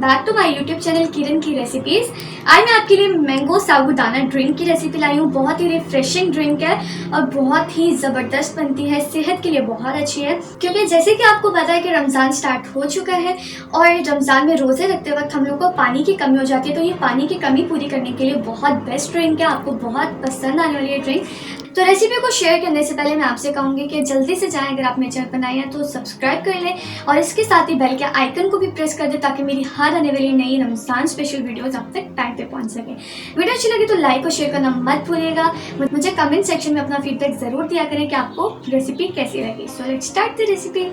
Back to my YouTube channel Kiran की recipes. आज मैं आपके लिए मैंगो साबूदाना ड्रिंक की रेसिपी लाई हूँ। बहुत ही रिफ्रेशिंग ड्रिंक है और बहुत ही ज़बरदस्त बनती है, सेहत के लिए बहुत अच्छी है। क्योंकि जैसे कि आपको पता है कि रमज़ान स्टार्ट हो चुका है और रमज़ान में रोज़े रखते वक्त हम लोग को पानी की कमी हो जाती है, तो ये पानी की कमी पूरी करने के लिए बहुत बेस्ट ड्रिंक है। आपको बहुत पसंद आने वाली है ड्रिंक। तो रेसिपी को शेयर करने से पहले मैं आपसे कहूँगी कि जल्दी से जाएं, अगर आप मेरे चैनल पर नए हैं तो सब्सक्राइब कर लें और इसके साथ ही बेल के आइकन को भी प्रेस कर दें ताकि मेरी हर आने वाली नई रमज़ान स्पेशल वीडियोस आप तक टाइम पे पहुंच सके। वीडियो अच्छी लगी तो लाइक और शेयर करना मत भूलिएगा। मुझे कमेंट सेक्शन में अपना फीडबैक ज़रूर दिया करें कि आपको रेसिपी कैसी लगी। So let's start the recipe.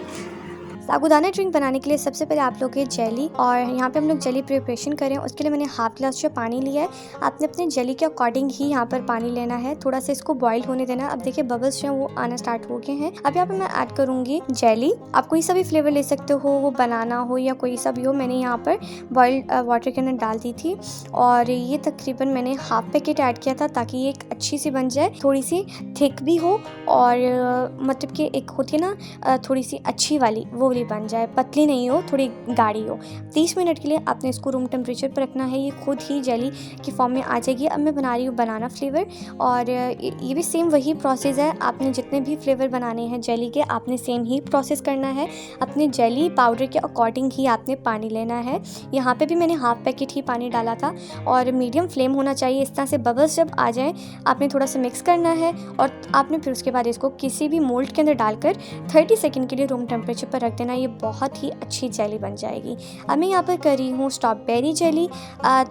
Sabudana drink बनाने के लिए सबसे पहले आप लोग ये जेली, और यहाँ पे हम लोग जेली प्रिपरेशन करें उसके लिए मैंने हाफ ग्लास जो पानी लिया है। आपने अपने जेली के अकॉर्डिंग ही यहाँ पर पानी लेना है, थोड़ा सा इसको बॉईल होने देना है। अब देखिए बबल्स जो है वो आना स्टार्ट हो गए हैं। अब यहाँ पे मैं ऐड करूँगी जेली। आप कोई सा भी फ्लेवर ले सकते हो, वो बनाना हो या कोई सा भी हो। मैंने यहाँ पर बॉइल्ड वाटर के अंदर डाल दी थी और ये तकरीबन मैंने हाफ पैकेट ऐड किया था ताकि ये एक अच्छी सी बन जाए, थोड़ी सी थिक भी हो और मतलब कि एक होती है ना थोड़ी सी अच्छी वाली, वो वाली बन जाए, पतली नहीं हो, थोड़ी गाढ़ी हो। 30 मिनट के लिए आपने इसको रूम टेम्परेचर पर रखना है। ये खुद ही जेली की फॉर्म में आ जाएगी। अब मैं बना रही हूँ बनाना फ्लेवर और ये भी सेम वही प्रोसेस है। आपने जितने भी फ्लेवर बनाने हैं जेली के, आपने सेम ही प्रोसेस करना है। अपने जेली पाउडर के अकॉर्डिंग ही आपने पानी लेना है। यहाँ पे भी मैंने हाफ पैकेट ही पानी डाला था और मीडियम फ्लेम होना चाहिए। इस तरह से बबल्स जब आ जाएँ आपने थोड़ा सा मिक्स करना है और आपने फिर उसके बाद इसको किसी भी मोल्ड के अंदर डालकर 30 सेकेंड के लिए रूम टेम्परेचर पर रख देना। ये बहुत ही अच्छी जेली बन जाएगी। अब मैं यहाँ पर कर रही हूँ स्ट्रॉबेरी जेली।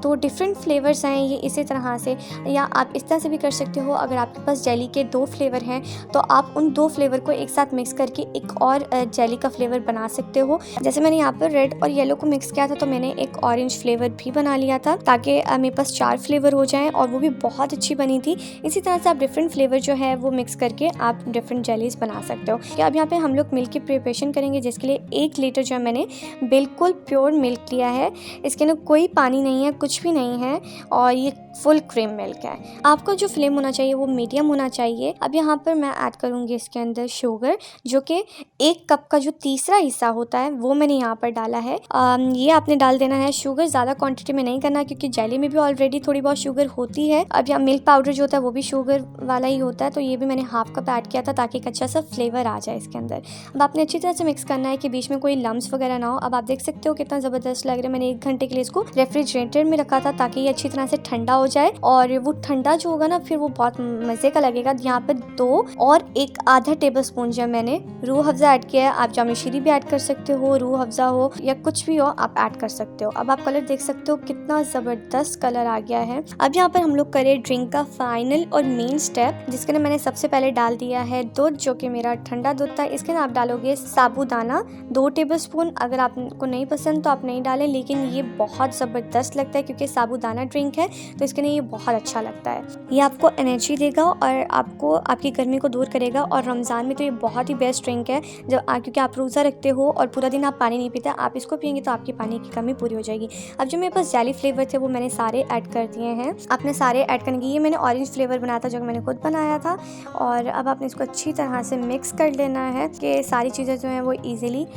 तो डिफरेंट फ्लेवर्स हैं ये इसी तरह से, या आप इस तरह से भी कर सकते हो। अगर आपके पास जेली के 2 फ्लेवर हैं तो आप उन 2 फ्लेवर को एक साथ मिक्स करके एक और जेली का फ्लेवर बना सकते हो। जैसे मैंने यहाँ पर रेड और येलो को मिक्स किया था तो मैंने एक ऑरेंज फ्लेवर भी बना लिया था ताकि मेरे पास 4 फ्लेवर हो जाएं और वो भी बहुत अच्छी बनी थी। इसी तरह से आप डिफरेंट फ्लेवर जो है वो मिक्स करके आप डिफरेंट जेलीज बना सकते हो। अब यहाँ पे हम लोग मिल्क की प्रिपरेशन करेंगे, जिसके लिए 1 लीटर जो है मैंने बिल्कुल प्योर मिल्क लिया है। इसके अंदर कोई पानी नहीं है, कुछ भी नहीं है और ये फुल क्रीम मिल्क है। आपका जो फ्लेम होना चाहिए वो मीडियम होना चाहिए। अब यहाँ पर मैं ऐड करूँगी इसके अंदर शुगर, जो कि 1 कप का जो तीसरा हिस्सा होता है वो मैंने यहाँ पर डाला है। ये आपने डाल देना है। शुगर ज़्यादा क्वांटिटी में नहीं करना क्योंकि जेली में भी ऑलरेडी थोड़ी बहुत शुगर होती है। अब यहाँ मिल्क पाउडर जो होता है वो भी शुगर वाला ही होता है, तो ये भी मैंने हाफ कप ऐड किया था ताकि एक अच्छा सा फ्लेवर आ जाए इसके अंदर। अब आपने अच्छी तरह से मिक्स करना है कि बीच में कोई लम्स वगैरह ना हो। अब आप देख सकते हो कितना ज़बरदस्त लग रहा है। मैंने 1 घंटे के लिए इसको रेफ्रिजरेटर में रखा था ताकि ये अच्छी तरह से ठंडा हो जाए और वो ठंडा जो होगा ना फिर वो बहुत मज़े का लगेगा। यहाँ पे 2 और 1 आधा टेबल स्पून जो मैंने रूह अफ़ज़ा ऐड किया है। आप जामे शीरी भी ऐड कर सकते हो, रूह अफ़ज़ा हो या कुछ भी हो आप ऐड कर सकते हो। अब आप कलर देख सकते हो कितना ज़बरदस्त कलर आ गया है। अब यहाँ पर हम लोग करें ड्रिंक का फाइनल और मेन स्टेप, जिसके अंदर मैंने सबसे पहले डाल दिया है दूध, जो कि मेरा ठंडा दूध था। इसके अंदर आप डालोगे साबूदाना 2 टेबल स्पून। अगर आपको नहीं पसंद तो आप नहीं डालें, लेकिन ये बहुत ज़बरदस्त लगता है क्योंकि साबूदाना ड्रिंक है तो इसके लिए ये बहुत अच्छा लगता है। ये आपको एनर्जी देगा और आपको आपकी गर्मी को दूर करेगा और रमज़ान में तो ये बहुत ही बेस्ट ड्रिंक है जब क्योंकि आप रोज़ा रखते हो और पूरा दिन आप पानी नहीं पीते, आप इसको पियेंगे तो आपकी पानी की कमी पूरी हो जाएगी। अब जो मेरे पास जेली फ्लेवर थे वो मैंने सारे ऐड कर दिए हैं। आपने सारे ऐड करने की, ये मैंने ऑरेंज फ्लेवर बनाया था जो मैंने खुद बनाया था। और अब आपने इसको अच्छी तरह से मिक्स कर लेना है कि सारी चीज़ें जो हैं वो ईजिली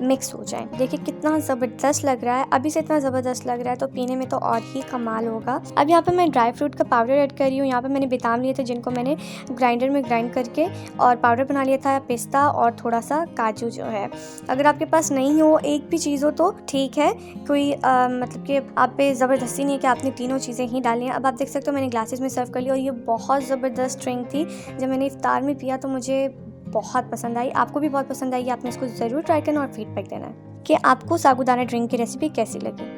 मिक्स हो जाए। देखिए कितना ज़बरदस्त लग रहा है, अभी से इतना ज़बरदस्त लग रहा है तो पीने में तो और ही कमाल होगा। अब यहाँ पे मैं ड्राई फ्रूट का पाउडर ऐड कर रही हूँ। यहाँ पे मैंने बादाम लिए थे जिनको मैंने ग्राइंडर में ग्राइंड करके और पाउडर बना लिया था, पिस्ता और थोड़ा सा काजू जो है। अगर आपके पास नहीं हो एक भी चीज़ हो तो ठीक है, कोई मतलब कि आप पे ज़बरदस्ती नहीं है कि आपने तीनों चीज़ें ही डाली हैं। अब आप देख सकते हो मैंने ग्लासेस में सर्व कर लिया और ये बहुत ज़बरदस्त ड्रिंक थी। जब मैंने इफ्तार में पिया तो मुझे बहुत पसंद आई, आपको भी बहुत पसंद आई। आपने इसको ज़रूर ट्राई करना और फीडबैक देना है कि आपको साबूदाना ड्रिंक की रेसिपी कैसी लगी।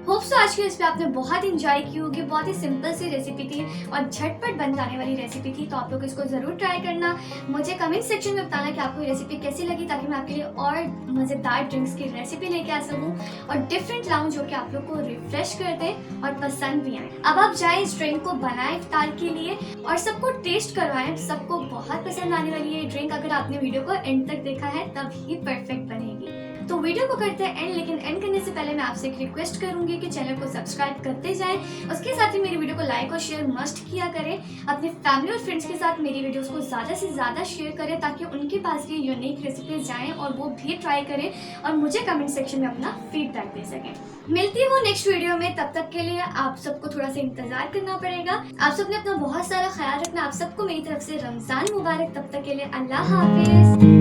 होप सो आज की रेसिपी आपने बहुत इंजॉय की होगी। बहुत ही सिंपल सी रेसिपी थी और झटपट बन जाने वाली रेसिपी थी, तो आप लोग इसको ज़रूर ट्राई करना। मुझे कमेंट सेक्शन में बताना कि आपको ये रेसिपी कैसी लगी ताकि मैं आपके लिए और मज़ेदार ड्रिंक्स की रेसिपी लेके आ सकूँ और डिफरेंट लाऊं जो कि आप लोग को रिफ्रेश कर दे और पसंद भी आए। अब आप जाए इस ड्रिंक को बनाएं इफ्तार के लिए और सबको टेस्ट करवाएं। सबको बहुत पसंद आने वाली है ड्रिंक। अगर आपने वीडियो को एंड तक देखा है तब ही परफेक्ट बनेगी। तो वीडियो को करते हैं एंड, लेकिन एंड करने से पहले मैं आपसे एक रिक्वेस्ट करूंगी कि चैनल को सब्सक्राइब करते जाएं। उसके साथ ही मेरी वीडियो को लाइक और शेयर मस्ट किया करें। अपने फैमिली और फ्रेंड्स के साथ मेरी वीडियोस को ज़्यादा से ज़्यादा शेयर करें ताकि उनके पास ये यूनिक रेसिपीज जाएं और वो भी ट्राई करें और मुझे कमेंट सेक्शन में अपना फीडबैक दे सकें। मिलती हूँ नेक्स्ट वीडियो में, तब तक के लिए आप सबको थोड़ा सा इंतजार करना पड़ेगा। आप सबने अपना बहुत सारा ख्याल रखना। आप सबको मेरी तरफ से रमजान मुबारक। तब तक के लिए अल्लाह हाफिज।